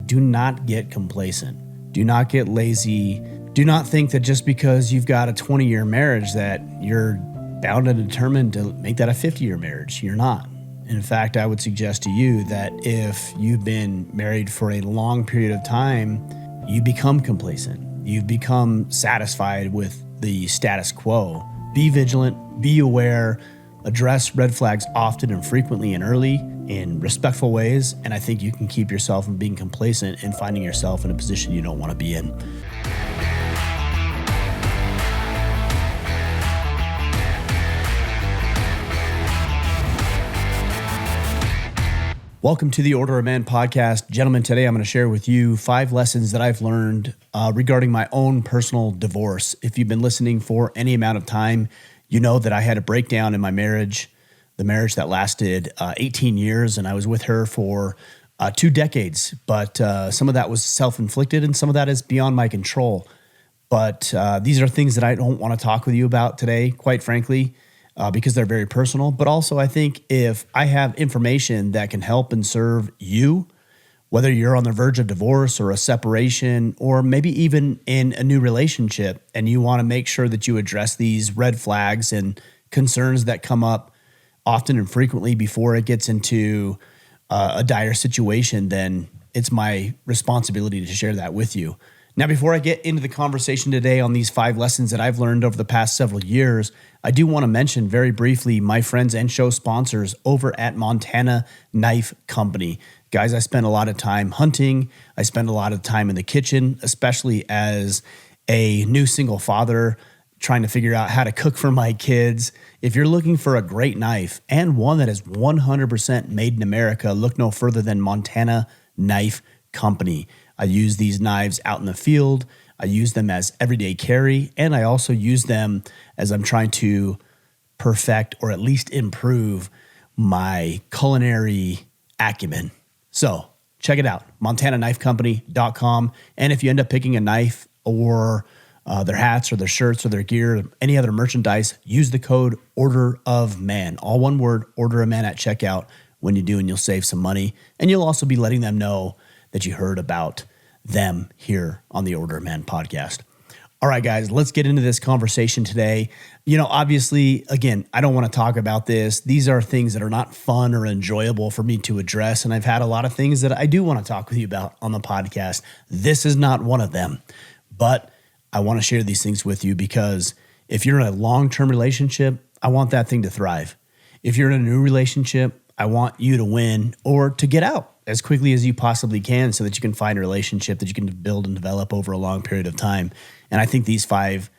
do not get complacent. Do not get lazy. Do not think that just because you've got a 20-year marriage that you're bound and determined to make that a 50-year marriage. You're not. In fact, I would suggest to you that if you've been married for a long period of time, you become complacent. You've become satisfied with the status quo. Be vigilant, be aware, address red flags often and frequently and early in respectful ways, and I think you can keep yourself from being complacent and finding yourself in a position you don't want to be in. Welcome to the Order of Man podcast. Gentlemen, today I'm going to share with you 5 lessons that I've learned regarding my own personal divorce. If you've been listening for any amount of time, you know that I had a breakdown in my marriage, the marriage that lasted 18 years, and I was with her for 2 decades. But some of that was self-inflicted and some of that is beyond my control. But these are things that I don't want to talk with you about today, quite frankly. Because they're very personal, but also I think if I have information that can help and serve you, whether you're on the verge of divorce or a separation, or maybe even in a new relationship, and you want to make sure that you address these red flags and concerns that come up often and frequently before it gets into a dire situation, then it's my responsibility to share that with you. Now, before I get into the conversation today on these 5 lessons that I've learned over the past several years, I do want to mention very briefly my friends and show sponsors over at Montana Knife Company. Guys, I spend a lot of time hunting. I spend a lot of time in the kitchen, especially as a new single father trying to figure out how to cook for my kids. If you're looking for a great knife and one that is 100% made in America, look no further than Montana Knife Company. I use these knives out in the field. I use them as everyday carry, and I also use them as I'm trying to perfect or at least improve my culinary acumen. So check it out, montanaknifecompany.com. And if you end up picking a knife or their hats or their shirts or their gear, or any other merchandise, use the code Order of Man, all one word, Order of Man at checkout. When you do, and you'll save some money. And you'll also be letting them know that you heard about them here on the Order of Man podcast. All right, guys, let's get into this conversation today. You know, obviously, again, I don't want to talk about this. These are things that are not fun or enjoyable for me to address. And I've had a lot of things that I do want to talk with you about on the podcast. This is not one of them, but I want to share these things with you because if you're in a long-term relationship, I want that thing to thrive. If you're in a new relationship, I want you to win or to get out as quickly as you possibly can so that you can find a relationship that you can build and develop over a long period of time. And I think these 5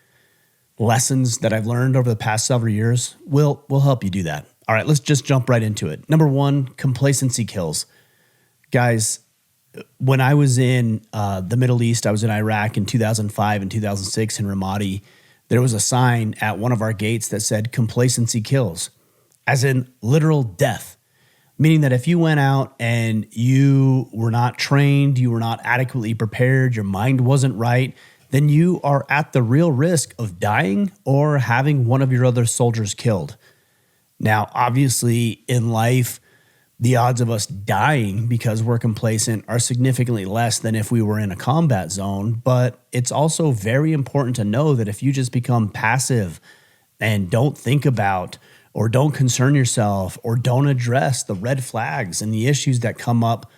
lessons that I've learned over the past several years will help you do that. All right, let's just jump right into it. Number 1, complacency kills. Guys, when I was in the Middle East, I was in Iraq in 2005 and 2006 in Ramadi, there was a sign at one of our gates that said complacency kills, as in literal death. Meaning that if you went out and you were not trained, you were not adequately prepared, your mind wasn't right, then you are at the real risk of dying or having one of your other soldiers killed. Now, obviously, in life, the odds of us dying because we're complacent are significantly less than if we were in a combat zone, but it's also very important to know that if you just become passive and don't think about or don't concern yourself, or don't address the red flags and the issues that come up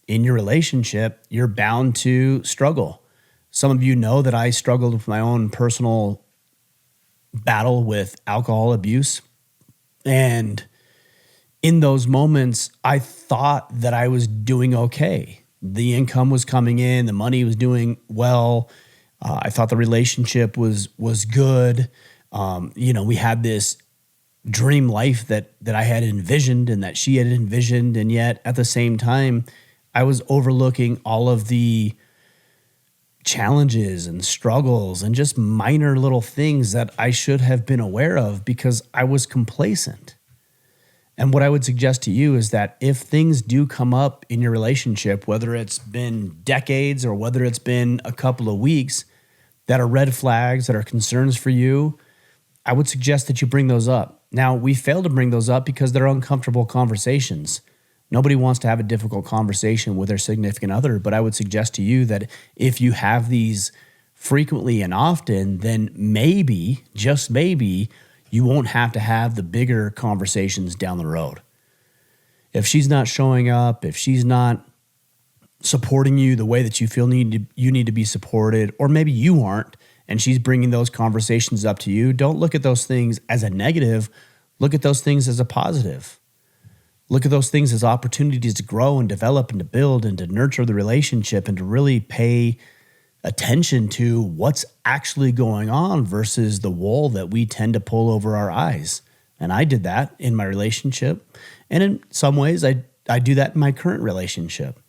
in your relationship, you're bound to struggle. Some of you know that I struggled with my own personal battle with alcohol abuse. And in those moments, I thought that I was doing okay. The income was coming in, the money was doing well. I thought the relationship was good. We had this dream life that I had envisioned and that she had envisioned. And yet at the same time, I was overlooking all of the challenges and struggles and just minor little things that I should have been aware of because I was complacent. And what I would suggest to you is that if things do come up in your relationship, whether it's been decades or whether it's been a couple of weeks, that are red flags, that are concerns for you, I would suggest that you bring those up. Now, we fail to bring those up because they're uncomfortable conversations. Nobody wants to have a difficult conversation with their significant other, but I would suggest to you that if you have these frequently and often, then maybe, just maybe, you won't have to have the bigger conversations down the road. If she's not showing up, if she's not supporting you the way that you feel you need to be supported, or maybe you aren't, and she's bringing those conversations up to you, don't look at those things as a negative. Look at those things as a positive. Look at those things as opportunities to grow and develop and to build and to nurture the relationship and to really pay attention to what's actually going on versus the wool that we tend to pull over our eyes. And I did that in my relationship. And in some ways, I do that in my current relationship.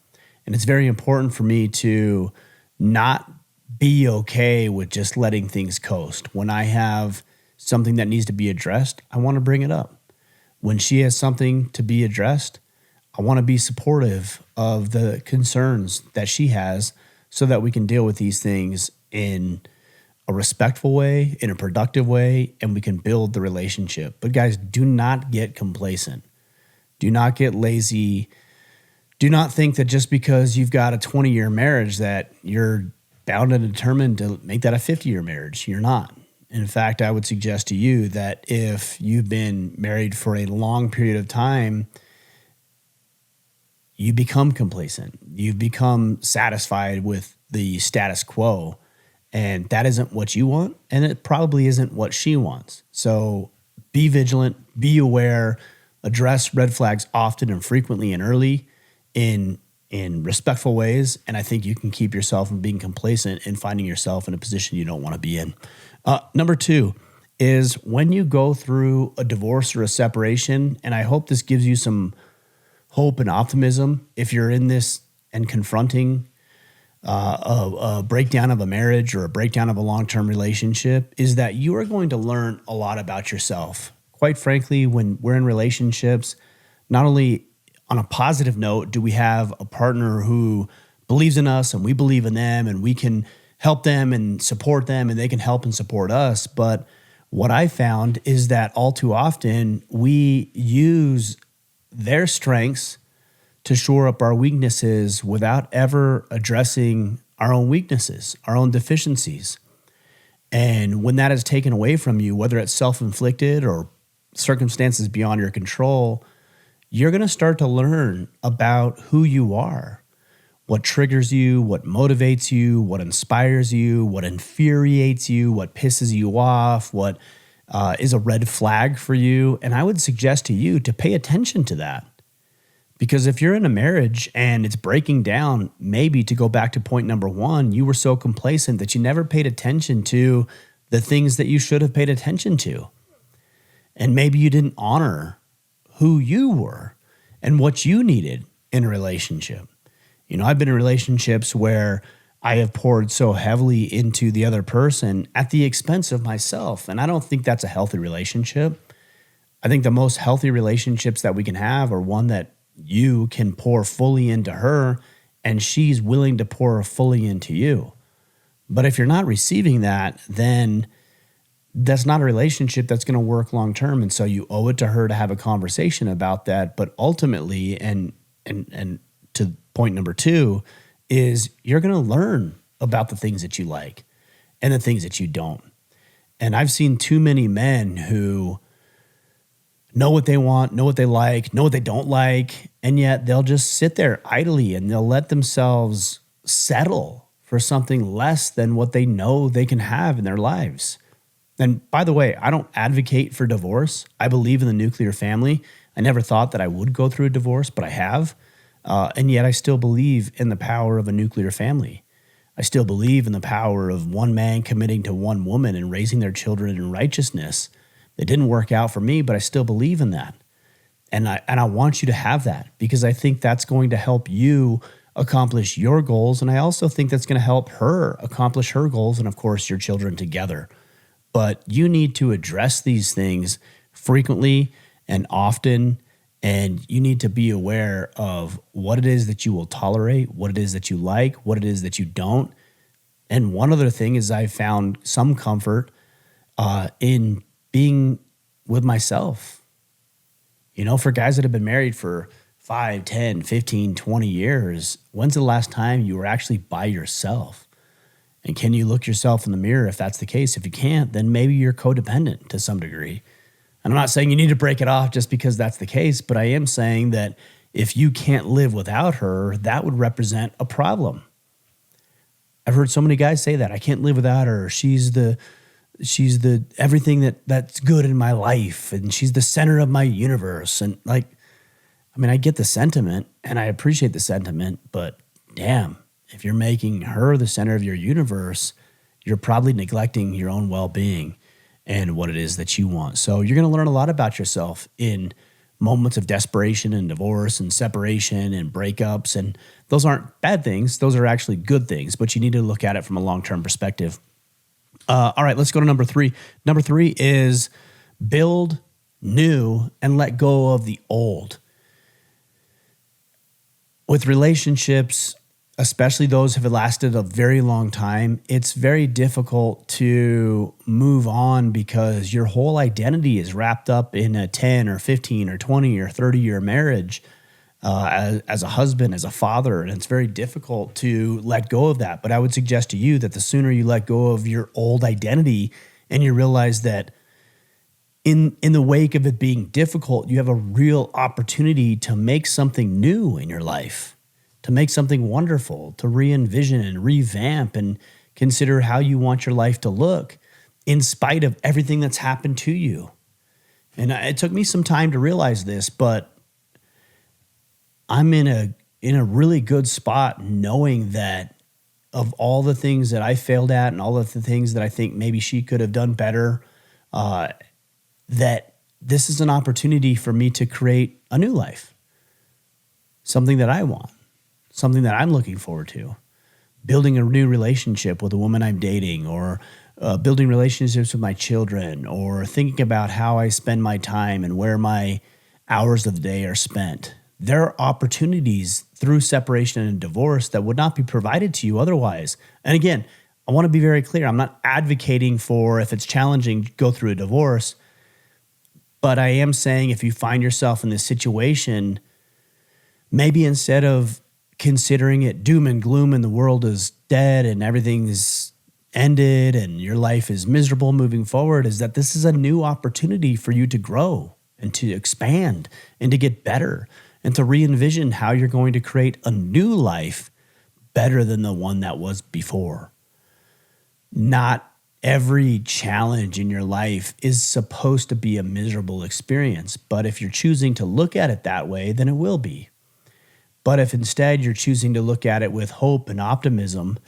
And it's very important for me to not be okay with just letting things coast. When I have something that needs to be addressed, I want to bring it up. When she has something to be addressed, I want to be supportive of the concerns that she has so that we can deal with these things in a respectful way, in a productive way, and we can build the relationship. But guys, do not get complacent. Do not get lazy. Do not think that just because you've got a 20-year marriage that you're bound and determined to make that a 50-year marriage. You're not. In fact, I would suggest to you that if you've been married for a long period of time, you become complacent. You've become satisfied with the status quo, and that isn't what you want, and it probably isn't what she wants. So be vigilant, be aware, address red flags often and frequently and early in respectful ways, and I think you can keep yourself from being complacent and finding yourself in a position you don't want to be in. Number 2 is when you go through a divorce or a separation, and I hope this gives you some hope and optimism if you're in this and confronting a breakdown of a marriage or a breakdown of a long-term relationship, is that you are going to learn a lot about yourself. Quite frankly, when we're in relationships, not only on a positive note do we have a partner who believes in us and we believe in them and we can help them and support them and they can help and support us. But what I found is that all too often we use their strengths to shore up our weaknesses without ever addressing our own weaknesses, our own deficiencies. And when that is taken away from you, whether it's self-inflicted or circumstances beyond your control, you're going to start to learn about who you are. What triggers you, what motivates you, what inspires you, what infuriates you, what pisses you off, what is a red flag for you. And I would suggest to you to pay attention to that. Because if you're in a marriage and it's breaking down, maybe to go back to point number 1, you were so complacent that you never paid attention to the things that you should have paid attention to. And maybe you didn't honor who you were and what you needed in a relationship. You know, I've been in relationships where I have poured so heavily into the other person at the expense of myself. And I don't think that's a healthy relationship. I think the most healthy relationships that we can have are one that you can pour fully into her and she's willing to pour fully into you. But if you're not receiving that, then that's not a relationship that's going to work long term. And so you owe it to her to have a conversation about that. But ultimately, and to point number 2, is you're going to learn about the things that you like and the things that you don't. And I've seen too many men who know what they want, know what they like, know what they don't like, and yet they'll just sit there idly and they'll let themselves settle for something less than what they know they can have in their lives. And by the way, I don't advocate for divorce. I believe in the nuclear family. I never thought that I would go through a divorce, but I have. And yet I still believe in the power of a nuclear family. I still believe in the power of one man committing to one woman and raising their children in righteousness. It didn't work out for me, but I still believe in that. And I want you to have that because I think that's going to help you accomplish your goals. And I also think that's going to help her accomplish her goals and, of course, your children together. But you need to address these things frequently and often, and you need to be aware of what it is that you will tolerate, what it is that you like, what it is that you don't. And one other thing is I've found some comfort in being with myself. You know, for guys that have been married for 5, 10, 15, 20 years, when's the last time you were actually by yourself? And can you look yourself in the mirror if that's the case? If you can't, then maybe you're codependent to some degree. And I'm not saying you need to break it off just because that's the case, but I am saying that if you can't live without her, that would represent a problem. I've heard so many guys say that. I can't live without her. She's the everything that's good in my life, and she's the center of my universe. And like, I mean, I get the sentiment and I appreciate the sentiment, but damn, if you're making her the center of your universe, you're probably neglecting your own well-being and what it is that you want. So you're going to learn a lot about yourself in moments of desperation and divorce and separation and breakups. And those aren't bad things. Those are actually good things, but you need to look at it from a long-term perspective. All right, let's go to number 3. Number 3 is build new and let go of the old. With relationships, especially those have lasted a very long time, it's very difficult to move on because your whole identity is wrapped up in a 10 or 15 or 20 or 30-year marriage as a husband, as a father, and it's very difficult to let go of that. But I would suggest to you that the sooner you let go of your old identity and you realize that in the wake of it being difficult, you have a real opportunity to make something new in your life, to make something wonderful, to re-envision and revamp and consider how you want your life to look in spite of everything that's happened to you. And it took me some time to realize this, but I'm in a really good spot knowing that of all the things that I failed at and all of the things that I think maybe she could have done better, that this is an opportunity for me to create a new life, something that I want, something that I'm looking forward to, building a new relationship with a woman I'm dating, or building relationships with my children, or thinking about how I spend my time and where my hours of the day are spent. There are opportunities through separation and divorce that would not be provided to you otherwise. And again, I want to be very clear. I'm not advocating for, if it's challenging, go through a divorce. But I am saying if you find yourself in this situation, maybe instead of considering it doom and gloom and the world is dead and everything's ended and your life is miserable moving forward, is that this is a new opportunity for you to grow and to expand and to get better and to re-envision how you're going to create a new life better than the one that was before. Not every challenge in your life is supposed to be a miserable experience, but if you're choosing to look at it that way, then it will be. But if instead you're choosing to look at it with hope and optimism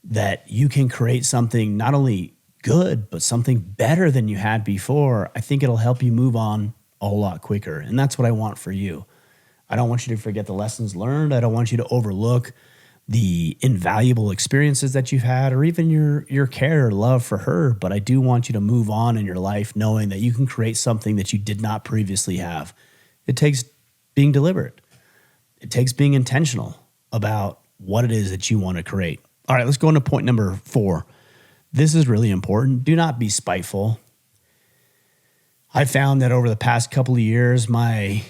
that you can create something not only good, but something better than you had before, I think it'll help you move on a whole lot quicker. And that's what I want for you. I don't want you to forget the lessons learned. I don't want you to overlook the invaluable experiences that you've had, or even your care or love for her. But I do want you to move on in your life knowing that you can create something that you did not previously have. It takes being deliberate. It takes being intentional about what it is that you want to create. All right, let's go into point number 4. This is really important. Do not be spiteful. I found that over the past couple of years, my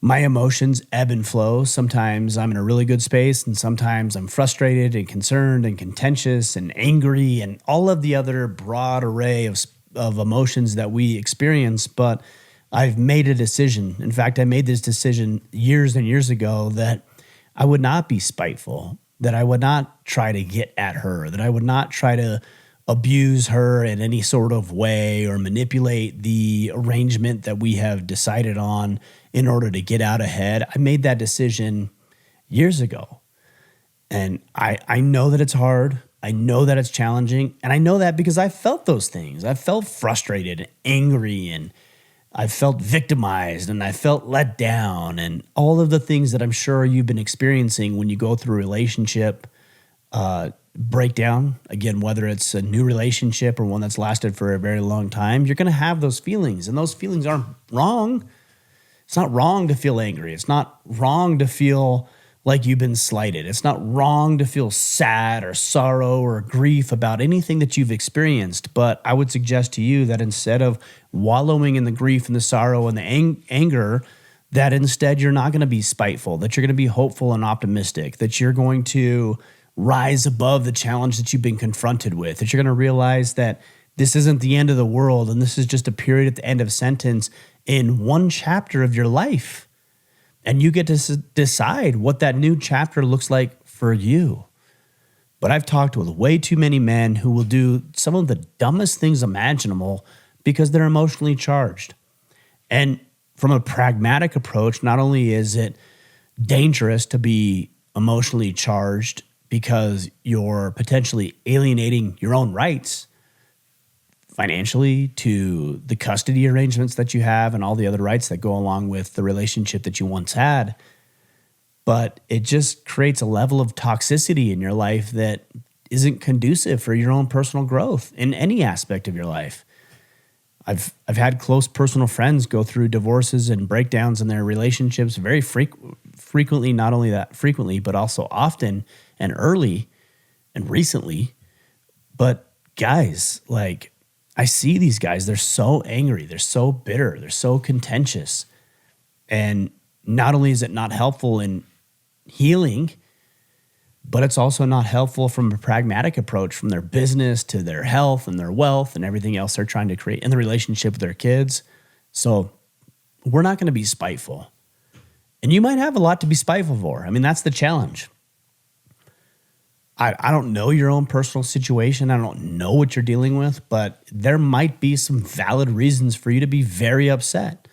emotions ebb and flow. Sometimes I'm in a really good space, and sometimes I'm frustrated and concerned and contentious and angry and all of the other broad array of emotions that we experience. But I've made a decision. In fact, I made this decision years and years ago that I would not be spiteful, that I would not try to get at her, that I would not try to abuse her in any sort of way or manipulate the arrangement that we have decided on in order to get out ahead. I made that decision years ago. And I know that it's hard. I know that it's challenging. And I know that because I felt those things. I felt frustrated and angry, and I felt victimized, and I felt let down, and all of the things that I'm sure you've been experiencing when you go through a relationship breakdown. Again, whether it's a new relationship or one that's lasted for a very long time, you're going to have those feelings, and those feelings aren't wrong. It's not wrong to feel angry. It's not wrong to feel like you've been slighted. It's not wrong to feel sad or sorrow or grief about anything that you've experienced. But I would suggest to you that instead of wallowing in the grief and the sorrow and the anger, that instead you're not going to be spiteful, that you're going to be hopeful and optimistic, that you're going to rise above the challenge that you've been confronted with, that you're going to realize that this isn't the end of the world and this is just a period at the end of a sentence in one chapter of your life. And you get to decide what that new chapter looks like for you. But I've talked with way too many men who will do some of the dumbest things imaginable because they're emotionally charged. And from a pragmatic approach, not only is it dangerous to be emotionally charged because you're potentially alienating your own rights financially to the custody arrangements that you have and all the other rights that go along with the relationship that you once had, but it just creates a level of toxicity in your life that isn't conducive for your own personal growth in any aspect of your life. I've had close personal friends go through divorces and breakdowns in their relationships very frequently, not only that frequently, but also often and early and recently. But guys, like, I see these guys, they're so angry, they're so bitter, they're so contentious. And not only is it not helpful in healing, but it's also not helpful from a pragmatic approach from their business to their health and their wealth and everything else they're trying to create in the relationship with their kids. So we're not going to be spiteful. And you might have a lot to be spiteful for. I mean, that's the challenge. I don't know your own personal situation. I don't know what you're dealing with, but there might be some valid reasons for you to be very upset.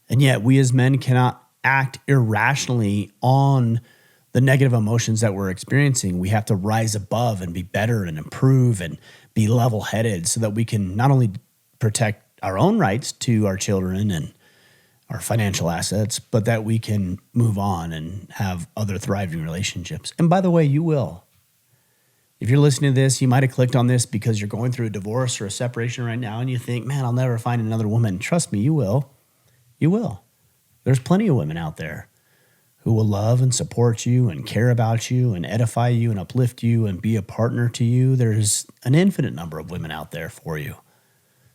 And yet we as men cannot act irrationally on the negative emotions that we're experiencing. We have to rise above and be better and improve and be level-headed so that we can not only protect our own rights to our children and our financial assets, but that we can move on and have other thriving relationships. And by the way, you will. If you're listening to this, you might have clicked on this because you're going through a divorce or a separation right now and you think, man, I'll never find another woman. Trust me, you will. You will. There's plenty of women out there who will love and support you and care about you and edify you and uplift you and be a partner to you. There's an infinite number of women out there for you.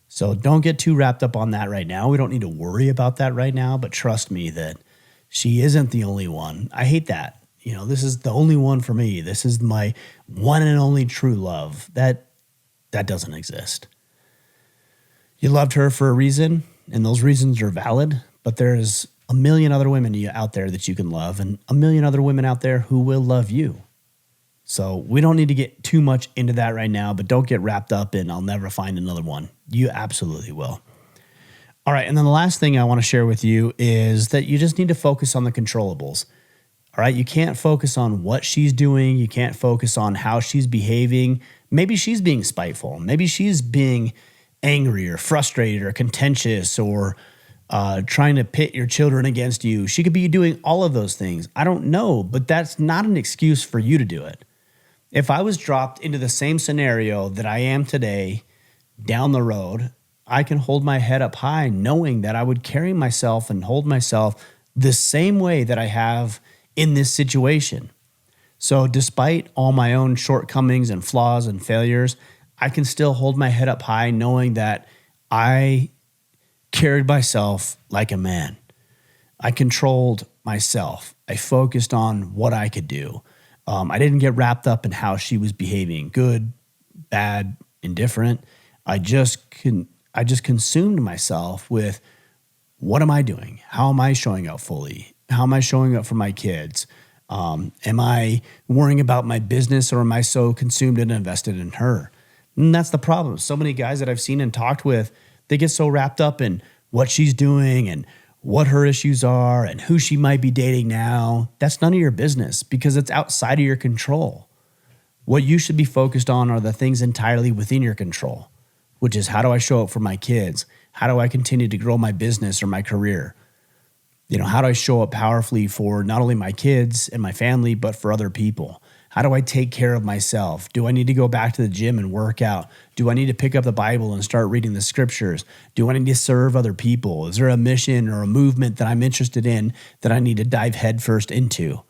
So don't get too wrapped up on that right now. We don't need to worry about that right now, but trust me that she isn't the only one. I hate that. You know, this is the only one for me. This is my one and only true love. That doesn't exist. You loved her for a reason, and those reasons are valid, but there's a million other women out there that you can love and a million other women out there who will love you. So we don't need to get too much into that right now, but don't get wrapped up in I'll never find another one. You absolutely will. All right, and then the last thing I want to share with you is that you just need to focus on the controllables. All right, you can't focus on what she's doing. You can't focus on how she's behaving. Maybe she's being spiteful. Maybe she's being angry or frustrated or contentious or trying to pit your children against you. She could be doing all of those things. I don't know, but that's not an excuse for you to do it. If I was dropped into the same scenario that I am today down the road, I can hold my head up high knowing that I would carry myself and hold myself the same way that I have in this situation. So despite all my own shortcomings and flaws and failures, I can still hold my head up high knowing that I carried myself like a man. I controlled myself. I focused on what I could do. I didn't get wrapped up in how she was behaving, good, bad, indifferent. I just consumed myself with what am I doing? How am I showing up fully? How am I showing up for my kids? Am I worrying about my business or am I so consumed and invested in her? And that's the problem. So many guys that I've seen and talked with, they get so wrapped up in what she's doing and what her issues are and who she might be dating now. That's none of your business because it's outside of your control. What you should be focused on are the things entirely within your control, which is how do I show up for my kids? How do I continue to grow my business or my career? You know, how do I show up powerfully for not only my kids and my family, but for other people? How do I take care of myself? Do I need to go back to the gym and work out? Do I need to pick up the Bible and start reading the scriptures? Do I need to serve other people? Is there a mission or a movement that I'm interested in that I need to dive headfirst into?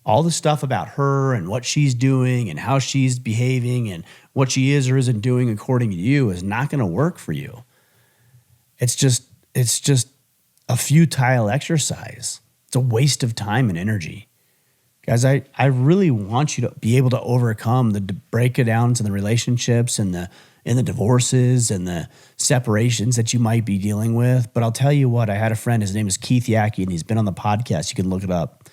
All the stuff about her and what she's doing and how she's behaving and what she is or isn't doing according to you is not going to work for you. It's just a futile exercise. It's a waste of time and energy. Guys, I really want you to be able to overcome the breakdowns in the relationships and the divorces and the separations that you might be dealing with. But I'll tell you what, I had a friend, his name is Keith Yackey, and he's been on the podcast. You can look it up.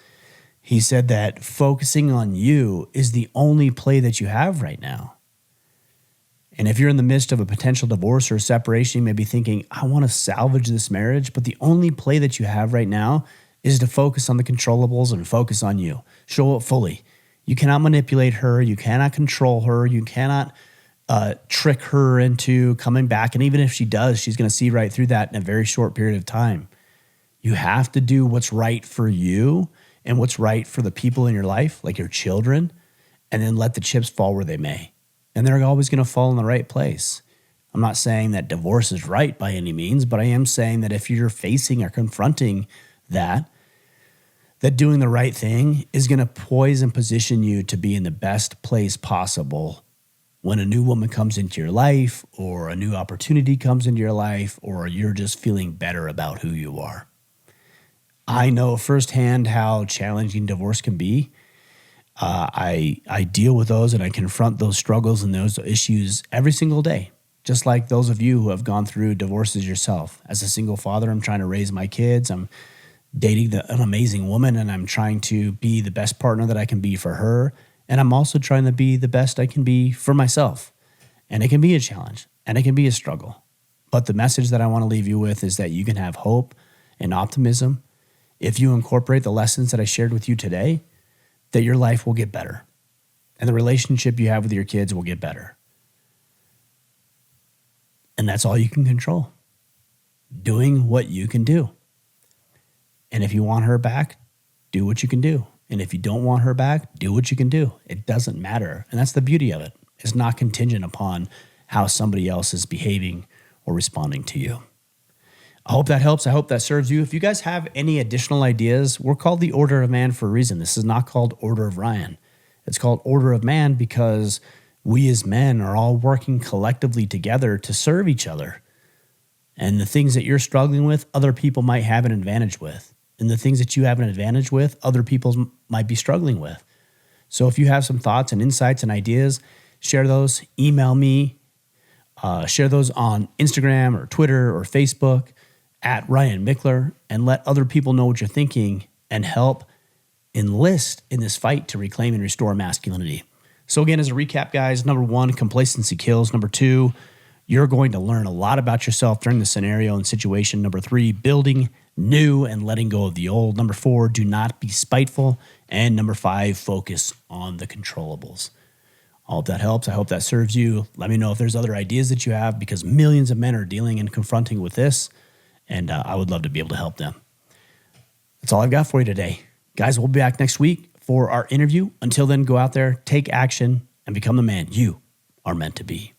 He said that focusing on you is the only play that you have right now. And if you're in the midst of a potential divorce or a separation, you may be thinking, I want to salvage this marriage, but the only play that you have right now is to focus on the controllables and focus on you. Show up fully. You cannot manipulate her. You cannot control her. You cannot trick her into coming back. And even if she does, she's going to see right through that in a very short period of time. You have to do what's right for you and what's right for the people in your life, like your children, and then let the chips fall where they may. And they're always going to fall in the right place. I'm not saying that divorce is right by any means, but I am saying that if you're facing or confronting that doing the right thing is going to poise and position you to be in the best place possible when a new woman comes into your life or a new opportunity comes into your life or you're just feeling better about who you are. I know firsthand how challenging divorce can be. I deal with those and I confront those struggles and those issues every single day, just like those of you who have gone through divorces yourself. As a single father, I'm trying to raise my kids. I'm dating an amazing woman, and I'm trying to be the best partner that I can be for her. And I'm also trying to be the best I can be for myself. And it can be a challenge and it can be a struggle. But the message that I want to leave you with is that you can have hope and optimism if you incorporate the lessons that I shared with you today, that your life will get better and the relationship you have with your kids will get better. And that's all you can control. Doing what you can do. And if you want her back, do what you can do. And if you don't want her back, do what you can do. It doesn't matter. And that's the beauty of it. It's not contingent upon how somebody else is behaving or responding to you. I hope that helps. I hope that serves you. If you guys have any additional ideas, we're called the Order of Man for a reason. This is not called Order of Ryan. It's called Order of Man because we as men are all working collectively together to serve each other. And the things that you're struggling with, other people might have an advantage with. And the things that you have an advantage with, other people might be struggling with. So if you have some thoughts and insights and ideas, share those. Email me. Share those on Instagram or Twitter or Facebook at Ryan Michler, and let other people know what you're thinking and help enlist in this fight to reclaim and restore masculinity. So again, as a recap, guys, number 1, complacency kills. Number 2, you're going to learn a lot about yourself during the scenario and situation. Number 3, building new and letting go of the old. Number 4, do not be spiteful. And number 5, focus on the controllables. I hope that helps. I hope that serves you. Let me know if there's other ideas that you have, because millions of men are dealing and confronting with this, and I would love to be able to help them. That's all I've got for you today. Guys, we'll be back next week for our interview. Until then, go out there, take action, and become the man you are meant to be.